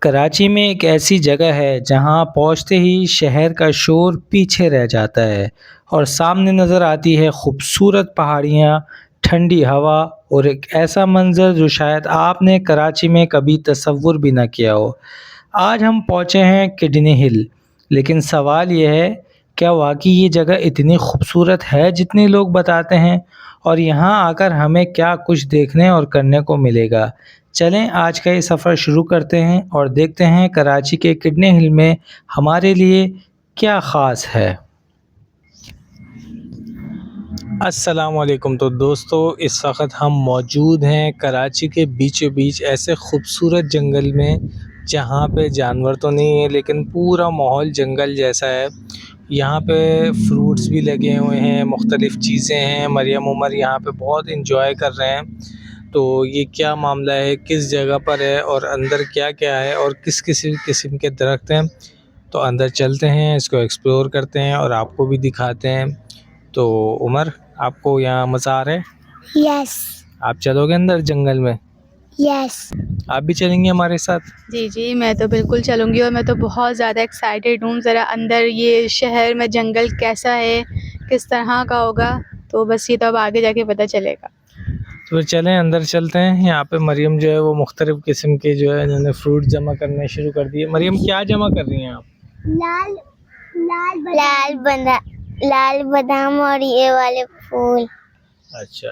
कराची में एक ऐसी जगह है जहां पहुंचते ही शहर का शोर पीछे रह जाता है और सामने नज़र आती है खूबसूरत पहाड़ियां, ठंडी हवा और एक ऐसा मंज़र जो शायद आपने कराची में कभी तसव्वुर भी ना किया हो। आज हम पहुंचे हैं किडनी हिल, लेकिन सवाल यह है, क्या वाकई ये जगह इतनी खूबसूरत है जितने लोग बताते हैं? और यहाँ आकर हमें क्या कुछ देखने और करने को मिलेगा? चलें आज का ये सफ़र शुरू करते हैं और देखते हैं कराची के किडनी हिल में हमारे लिए क्या ख़ास है। अस्सलाम वालेकुम। तो दोस्तों, इस वक्त हम मौजूद हैं कराची के बीचों बीच ऐसे खूबसूरत जंगल में जहाँ पे जानवर तो नहीं है लेकिन पूरा माहौल जंगल जैसा है। यहाँ पे फ्रूट्स भी लगे हुए हैं, मुख्तलिफ़ चीज़ें हैं। मरियम उमर यहाँ पे बहुत इंजॉय कर रहे हैं। तो ये क्या मामला है, किस जगह पर है और अंदर क्या क्या है और किस किस किस्म के दरख्त हैं, तो अंदर चलते हैं, इसको एक्सप्लोर करते हैं और आपको भी दिखाते हैं। तो उमर, आपको यहाँ मज़ा आ रहा है? यस। आप चलोगे अंदर जंगल में? यस। आप भी चलेंगे हमारे साथ? जी जी, मैं तो बिल्कुल चलूँगी और मैं तो बहुत ज़्यादा एक्साइटेड हूँ। ज़रा अंदर ये शहर में जंगल कैसा है, किस तरह का होगा, तो बस ये तो अब आगे जाके पता चलेगा। तो फिर चलें, अंदर चलते हैं। यहाँ पे मरियम जो है वो मुख्तलिफ़ किस्म के जो है इन्होंने फ्रूट जमा करने शुरू कर दिए। मरियम, क्या जमा कर रही हैं आप? लाल लाल बादाम और ये वाले फूल। अच्छा,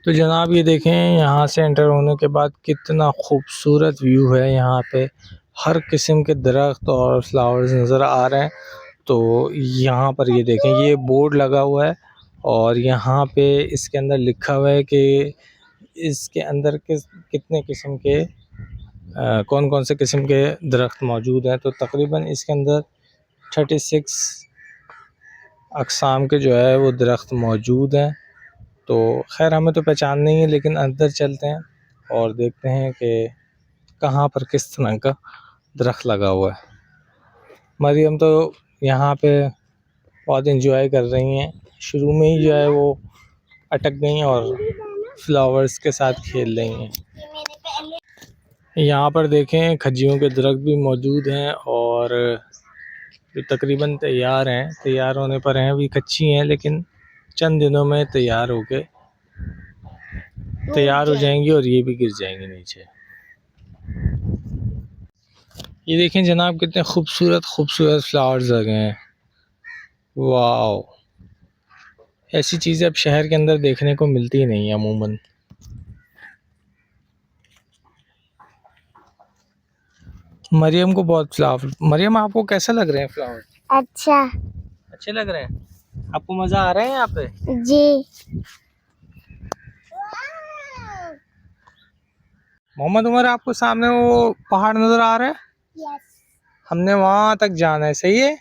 तो जनाब ये देखें, यहाँ से एंटर होने के बाद कितना खूबसूरत व्यू है। यहाँ पे हर किस्म के दरख्त और फ्लावर्स नज़र आ रहे हैं। तो यहाँ पर ये देखें, ये बोर्ड लगा हुआ है और यहाँ पे इसके अंदर लिखा हुआ है कि इसके अंदर कितने किस्म के कौन कौन से किस्म के दरख्त मौजूद हैं। तो तकरीबन इसके अंदर 36 अक़साम के जो है वो दरख्त मौजूद हैं। तो खैर हमें तो पहचान नहीं है, लेकिन अंदर चलते हैं और देखते हैं कि कहाँ पर किस तरह का दरख्त लगा हुआ है। मरियम तो यहाँ पे बहुत इंजॉय कर रही हैं। शुरू में ही जो है वो अटक गई और फ्लावर्स के साथ खेल रही हैं। यहाँ पर देखें, खज्जियों के दरख्त भी मौजूद हैं और ये तकरीबन तैयार होने पर हैं। अभी कच्ची हैं लेकिन चंद दिनों में तैयार हो जाएंगी और ये भी गिर जाएंगी नीचे। ये देखें जनाब, कितने खूबसूरत खूबसूरत फ्लावर्स लगे हैं। वाओ, ऐसी चीज़ें अब शहर के अंदर देखने को मिलती ही नहीं है अमूमन। मरियम को बहुत फ्लावर, मरियम आपको कैसा लग रहे हैं फ्लावर? अच्छा। अच्छे लग रहे हैं? आपको मज़ा आ रहा है यहाँ पे? जी। मोहम्मद उमर, आपको सामने वो पहाड़ नज़र आ रहा है? यस। हमने वहाँ तक जाना है, सही है?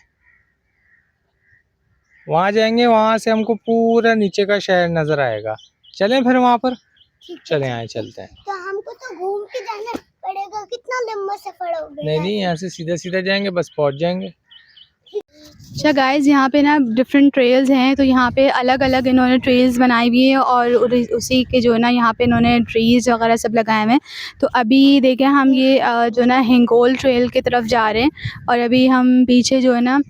वहाँ जाएंगे, वहाँ से हमको पूरा नीचे का शहर नज़र आएगा। चलें फिर वहाँ पर? चलें, आए चलते हैं। तो हमको तो घूम के जाना पड़ेगा, कितना लंबा सफर होगा? नहीं, यहाँ से सीधा सीधा जाएंगे, बस पहुँच जाएंगे। अच्छा गाइज़, यहाँ पे ना डिफरेंट ट्रेल्स हैं, तो यहाँ पे अलग अलग इन्होंने ट्रेल्स बनाई हुई है और उसी के जो है ना यहाँ पे इन्होंने ट्रीज़ वगैरह सब लगाए हुए हैं। तो अभी देखें हम ये जो ना हिंगोल ट्रेल की तरफ जा रहे हैं और अभी हम पीछे जो है ना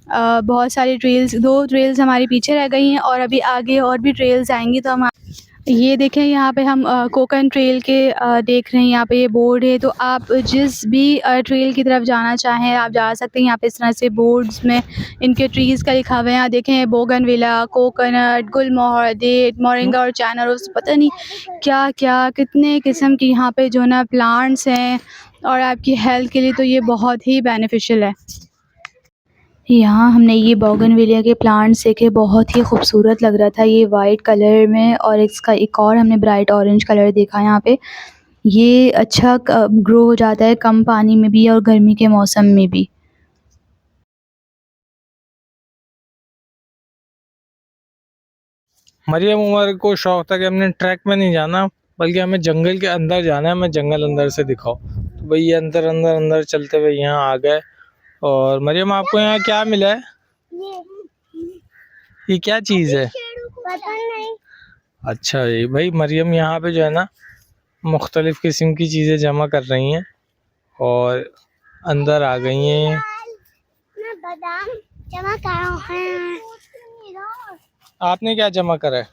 बहुत सारी ट्रेल्स, 2 ट्रेल्स हमारी पीछे रह गई हैं और अभी आगे और भी ट्रेल्स आएंगी। तो हम ये देखें, यहाँ पे हम कोकन ट्रेल के देख रहे हैं। यहाँ पे ये बोर्ड है, तो आप जिस भी ट्रेल की तरफ जाना चाहें आप जा सकते हैं। यहाँ पे इस तरह से बोर्ड्स में इनके ट्रीज़ का लिखा हुआ है। यहाँ देखें, बोगनविला, कोकोनट, गुलमोहर, डेट, मोरिंगा और चाइना रोज़, पता नहीं क्या क्या कितने किस्म की यहाँ पे जो ना प्लांट्स हैं और आपकी हेल्थ के लिए तो ये बहुत ही बेनिफिशियल है। यहाँ हमने ये बोगनविलिया के प्लांट्स देखे, बहुत ही खूबसूरत लग रहा था ये वाइट कलर में, और इसका एक और हमने ब्राइट ऑरेंज कलर देखा यहाँ पे। ये अच्छा ग्रो हो जाता है कम पानी में भी और गर्मी के मौसम में भी। मरियम उमर को शौक था कि हमने ट्रैक में नहीं जाना बल्कि हमें जंगल के अंदर जाना है, हमें जंगल अंदर से दिखाओ। तो भाई ये अंदर अंदर अंदर चलते हुए यहाँ आ गए। और मरियम, आपको यहाँ क्या मिला है? ये क्या चीज़ है? पता नहीं। अच्छा, ये भाई मरियम यहाँ पे जो है ना मुख्तलिफ़ किस्म की चीज़ें जमा कर रही हैं और अंदर आ गई हैं। मैं बादाम जमा कर रहा हूँ। आपने क्या जमा करा है?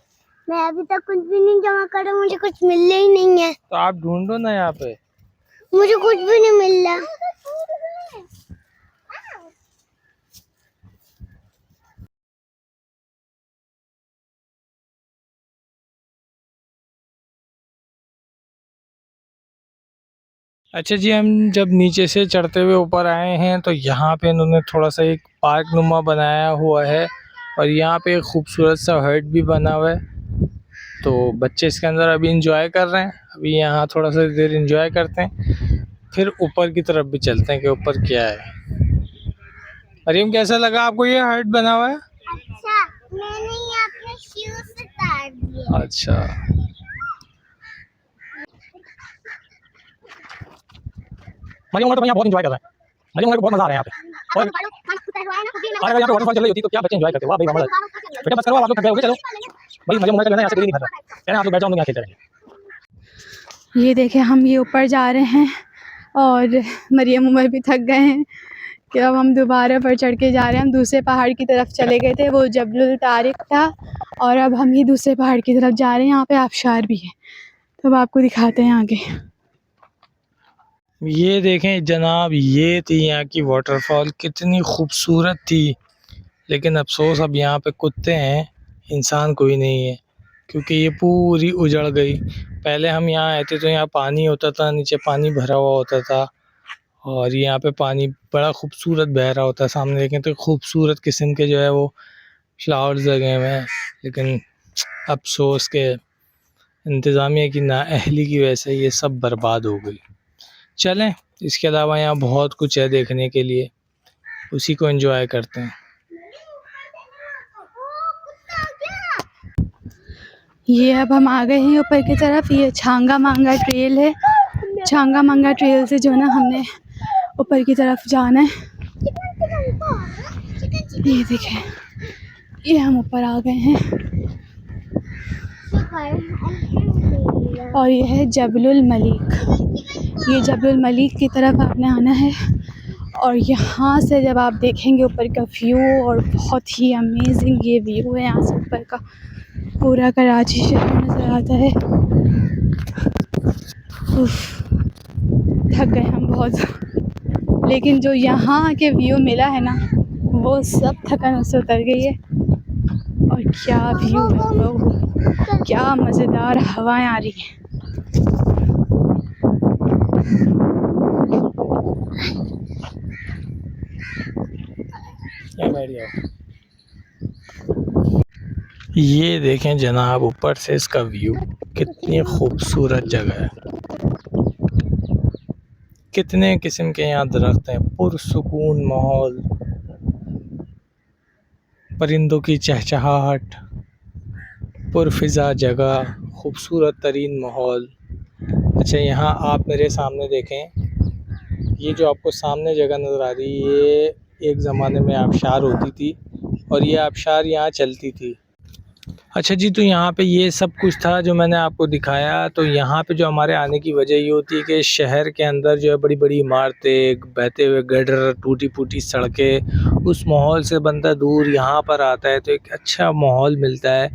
मैं अभी तक कुछ भी नहीं जमा करा, मुझे कुछ मिल ही नहीं है। तो आप ढूंढो ना यहाँ पे। मुझे कुछ भी नहीं मिल रहा। अच्छा जी, हम जब नीचे से चढ़ते हुए ऊपर आए हैं तो यहाँ पे इन्होंने थोड़ा सा एक पार्क नुमा बनाया हुआ है और यहाँ पे एक खूबसूरत सा हट भी बना हुआ है। तो बच्चे इसके अंदर अभी इंजॉय कर रहे हैं। अभी यहाँ थोड़ा सा देर इंजॉय करते हैं, फिर ऊपर की तरफ भी चलते हैं कि ऊपर क्या है। मरियम, कैसा लगा आपको ये हट बना हुआ है? अच्छा, मैंने ये अपने शूज उतार दिए। अच्छा, मरियम तो यहाँ बहुत इंजॉय कर रहे हैं। मरियम को बहुत मजा आ रहा है यहाँ पे। और अगर यहाँ पे वाटरफॉल चल रही होती तो क्या बच्चे इंजॉय करते। वाह भाई, बेटा बस करो, आप लोग थक गए होगे, चलो भाई। मरियम उमर का यहाँ से नहीं कर रहा है, आप लोग बैठ जाओ, हम लोग यहाँ खेलते रहेंगे। ये देखें, हम ये ऊपर जा रहे हैं और मरियम उमर भी थक गए हैं कि अब हम दोबारा पर चढ़ के जा रहे हैं। हम दूसरे पहाड़ की तरफ चले गए थे, वो जबलुल तारिक था, और अब हम ये दूसरे पहाड़ की तरफ जा रहे हैं। यहाँ पे आबशार भी है, तो अब आपको दिखाते हैं आगे। ये देखें जनाब, ये थी यहाँ की वाटरफॉल, कितनी खूबसूरत थी। लेकिन अफसोस अब यहाँ पे कुत्ते हैं, इंसान कोई नहीं है, क्योंकि ये पूरी उजड़ गई। पहले हम यहाँ आए थे तो यहाँ पानी होता था, नीचे पानी भरा हुआ होता था और यहाँ पे पानी बड़ा खूबसूरत बह रहा होता है। सामने देखें तो खूबसूरत किस्म के जो है वो फ्लावर्स लगे हुए हैं। लेकिन अफसोस के इंतज़ामिया की नाअहली की वजह से ये सब बर्बाद हो गई। चलें, इसके अलावा यहाँ बहुत कुछ है देखने के लिए, उसी को एंजॉय करते हैं। ये अब हम आ गए हैं ऊपर की तरफ। ये छांगा मांगा ट्रेल है। छांगा मांगा ट्रेल से जो है ना हमने ऊपर की तरफ जाना है। ये देखें, ये हम ऊपर आ गए हैं और ये है जबलुल मलिक। ये जबलुल मलिक की तरफ आपने आना है और यहाँ से जब आप देखेंगे ऊपर का व्यू, और बहुत ही अमेजिंग ये व्यू है यहाँ से ऊपर का। पूरा कराची शहर नज़र आता है। उफ, थक गए हम बहुत, लेकिन जो यहाँ के व्यू मिला है ना, वो सब थकान उससे उतर गई है। और क्या व्यू है लोग, क्या मज़ेदार हवाएं आ रही हैं। ये देखें जनाब, ऊपर से इसका व्यू, कितनी खूबसूरत जगह है। कितने किस्म के यहाँ दरख्त हैं, पुरसुकून माहौल, परिंदों की चहचहाहट, पुरफिज़ा जगह, खूबसूरत तरीन माहौल। अच्छा, यहाँ आप मेरे सामने देखें, ये जो आपको सामने जगह नज़र आ रही है, ये एक ज़माने में आबशार होती थी और ये आबशार यहाँ चलती थी। अच्छा जी, तो यहाँ पे ये सब कुछ था जो मैंने आपको दिखाया। तो यहाँ पे जो हमारे आने की वजह ये होती है कि शहर के अंदर जो है बड़ी बड़ी इमारतें, बहते हुए गटर, टूटी फूटी सड़कें, उस माहौल से बंदा दूर यहाँ पर आता है तो एक अच्छा माहौल मिलता है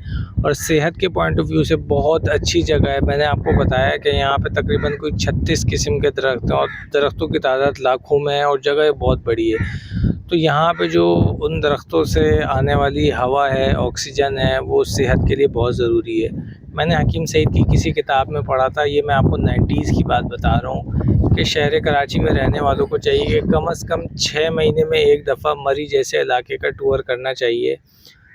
और सेहत के पॉइंट ऑफ व्यू से बहुत अच्छी जगह है। मैंने आपको बताया कि यहाँ पे तकरीबन कोई 36 किस्म के दरख्त हैं और दरख्तों की तादाद लाखों में है और जगह बहुत बड़ी है। तो यहाँ पे जो उन दरख्तों से आने वाली हवा है, ऑक्सीजन है, वो सेहत के लिए बहुत ज़रूरी है। मैंने हकीम सईद की किसी किताब में पढ़ा था, ये मैं आपको 90s की बात बता रहा हूँ, कि शहर कराची में रहने वालों को चाहिए कि कम से कम 6 महीने में एक दफ़ा मरी जैसे इलाके का टूर करना चाहिए।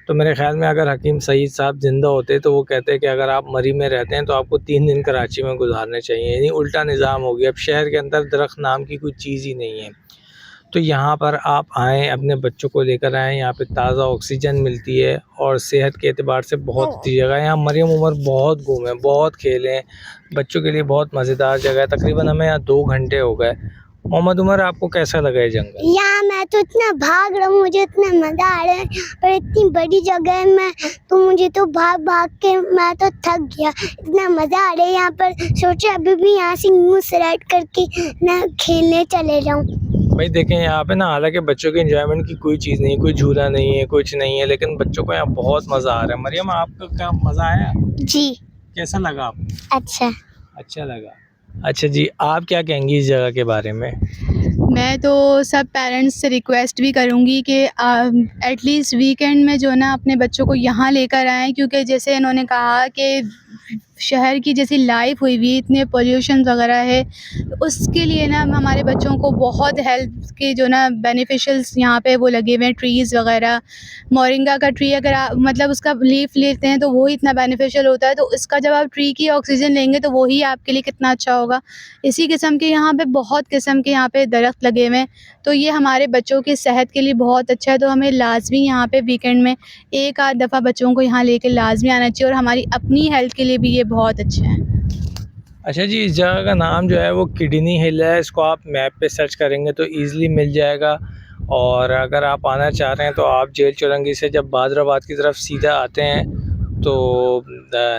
तो मेरे ख़्याल में अगर हकीम सईद साहब ज़िंदा होते तो वो कहते हैं कि अगर आप मरी में रहते हैं तो आपको 3 दिन कराची में गुजारने चाहिए। यानी उल्टा निज़ाम हो गया, अब शहर के अंदर दरख्त नाम की कोई चीज़ ही नहीं है। तो यहाँ पर आप आएँ, अपने बच्चों को लेकर आएँ, यहाँ पे ताज़ा ऑक्सीजन मिलती है और सेहत के एतबार से बहुत अच्छी जगह है। यहाँ मरियम उमर बहुत घूमे, बहुत खेले, बच्चों के लिए बहुत मज़ेदार जगह है। तकरीबन हमें यहाँ 2 घंटे हो गए। मोहम्मद उमर, आपको कैसा लगा ये जंगल? यहाँ मैं तो इतना भाग रहा हूँ, मुझे इतना मजा आ रहा है, पर इतनी बड़ी जगह है, मैं तो मुझे तो भाग भाग के मैं तो थक गया। इतना मजा आ रहा है यहाँ पर, सोचा अभी भी यहाँ से मुँह स्लाइड करके मैं खेलने चले जाऊँ। भाई देखें यहाँ पे ना, हालांकि बच्चों के एंजॉयमेंट की कोई चीज़ नहीं है, कोई झूला नहीं है, कुछ नहीं है, लेकिन बच्चों को यहाँ बहुत मज़ा आ रहा है। मरियम, आपको क्या मज़ा आया? जी कैसा लगा आपको? अच्छा। अच्छा लगा। अच्छा जी, आप क्या कहेंगी इस जगह के बारे में? मैं तो सब पेरेंट्स से रिक्वेस्ट भी करूँगी कि एटलीस्ट वीकेंड में जो ना अपने बच्चों को यहाँ लेकर आएँ, क्योंकि जैसे इन्होंने कहा कि शहर की जैसी लाइफ हुई हुई, इतने पोल्यूशन वगैरह है, तो उसके लिए ना हमारे बच्चों को बहुत हेल्थ के जो ना बेनिफिशियल्स यहाँ पे वो लगे हुए हैं, ट्रीज़ वगैरह। मोरिंगा का ट्री अगर आप मतलब उसका लीफ लेते हैं तो वो ही इतना बेनिफिशियल होता है, तो इसका जब आप ट्री की ऑक्सीजन लेंगे तो वो ही आपके लिए कितना अच्छा होगा। इसी किस्म के यहाँ पे बहुत किस्म के यहाँ पे दरख्त लगे हुए हैं, तो ये हमारे बच्चों की सेहत के लिए बहुत अच्छा है। तो हमें लाजमी यहाँ पे वीकेंड में एक आध दफ़ा बच्चों को यहाँ लेके लाजमी आना चाहिए, और हमारी अपनी हेल्थ के लिए भी ये बहुत अच्छा है। अच्छा जी, इस जगह का नाम जो है वो किडनी हिल है। इसको आप मैप पे सर्च करेंगे तो ईज़िली मिल जाएगा। और अगर आप आना चाह रहे हैं तो आप जेल चौरंगी से जब बादराबाद की तरफ सीधा आते हैं तो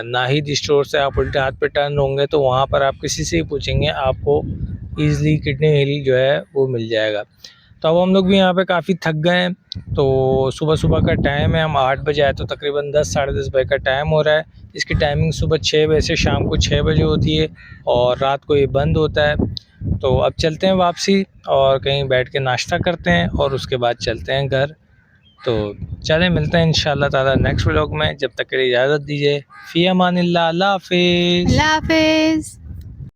नाहिद स्टोर से आप उल्टे हाथ पे टर्न होंगे, तो वहाँ पर आप किसी से ही पूछेंगे, आपको ईज़िली किडनी हिल जो है वो मिल जाएगा। तो अब हम लोग भी यहाँ पे काफ़ी थक गए हैं, तो सुबह सुबह का टाइम है, हम 8 बजे आए तो तकरीबन 10 साढ़े 10 बजे का टाइम हो रहा है। इसकी टाइमिंग सुबह 6 बजे से शाम को 6 बजे होती है और रात को ये बंद होता है। तो अब चलते हैं वापसी और कहीं बैठ के नाश्ता करते हैं और उसके बाद चलते हैं घर। तो चलें, मिलते हैं इंशाअल्लाह ताला नेक्स्ट व्लॉग में। जब तक के लिए इजाज़त दीजिए। फ़ी अमानिल्लाह, अल्लाह हाफ़िज़। अल्लाह हाफ़िज़।